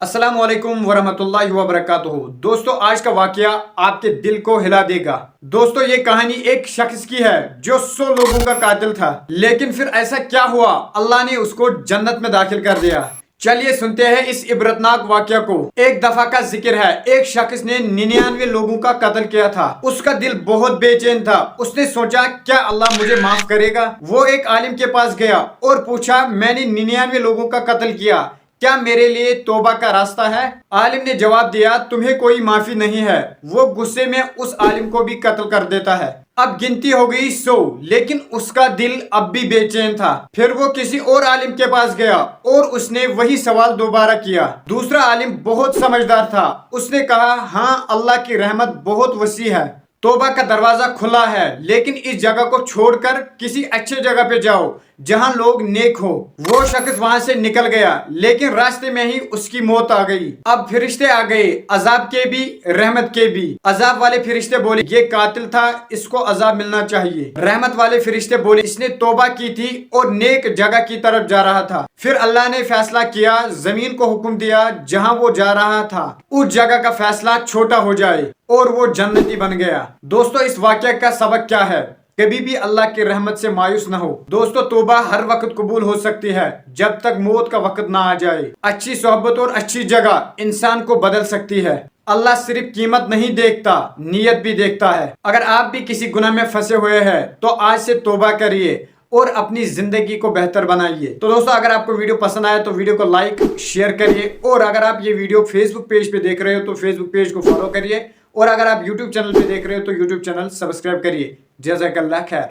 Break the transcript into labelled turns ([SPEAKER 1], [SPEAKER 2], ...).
[SPEAKER 1] अस्सलाम वालेकुम वरहमतुल्लाहि वबरकातुहू। दोस्तों, आज का वाकया आपके दिल को हिला देगा। दोस्तों, ये कहानी एक शख्स की है जो 100 लोगों का कातिल था, लेकिन फिर ऐसा क्या हुआ, अल्लाह ने उसको जन्नत में दाखिल कर दिया। चलिए सुनते हैं इस इबरतनाक वाकया को। एक दफा का जिक्र है, एक शख्स ने 99 लोगों का कत्ल किया था। उसका दिल बहुत बेचैन था। उसने सोचा क्या अल्लाह मुझे माफ करेगा। वो एक आलिम के पास गया और पूछा, मैंने 99 लोगों का कत्ल किया, क्या मेरे लिए तौबा का रास्ता है। आलिम ने जवाब दिया, तुम्हें कोई माफी नहीं है। वो गुस्से में उस आलिम को भी कत्ल कर देता है। अब गिनती हो गई 100, लेकिन उसका दिल अब भी बेचैन था। फिर वो किसी और आलिम के पास गया और उसने वही सवाल दोबारा किया। दूसरा आलिम बहुत समझदार था। उसने कहा, हाँ, अल्लाह की रहमत बहुत वसी है, तौबा का दरवाजा खुला है, लेकिन इस जगह को छोड़कर किसी अच्छे जगह पे जाओ जहां लोग नेक हो। वो शख्स वहां से निकल गया, लेकिन रास्ते में ही उसकी मौत आ गई। अब फरिश्ते आ गए, अजाब के भी रहमत के भी। अजाब वाले फरिश्ते बोले, ये कातिल था, इसको अजाब मिलना चाहिए। रहमत वाले फरिश्ते बोले, इसने तौबा की थी और नेक जगह की तरफ जा रहा था। फिर अल्लाह ने फैसला किया, जमीन को हुक्म दिया जहां वो जा रहा था उस जगह का फैसला छोटा हो जाए और वो जन्नती बन गया। दोस्तों, इस वाकया का सबक क्या है? कभी भी अल्लाह की रहमत से मायूस न हो। दोस्तों, तौबा हर वक्त कबूल हो सकती है जब तक मौत का वक्त ना आ जाए। अच्छी सोहबत और अच्छी जगह इंसान को बदल सकती है। अल्लाह सिर्फ कीमत नहीं देखता, नीयत भी देखता है। अगर आप भी किसी गुनाह में फंसे हुए हैं तो आज से तौबा करिए और अपनी जिंदगी को बेहतर बनाइए। तो दोस्तों, अगर आपको वीडियो पसंद आया तो वीडियो को लाइक शेयर करिए, और अगर आप ये वीडियो फेसबुक पेज पे देख रहे हो तो फेसबुक पेज को फॉलो करिए, और अगर आप यूट्यूब चैनल पे देख रहे हो तो यूट्यूब चैनल सब्सक्राइब करिए। जज़ाकल्लाह खैर।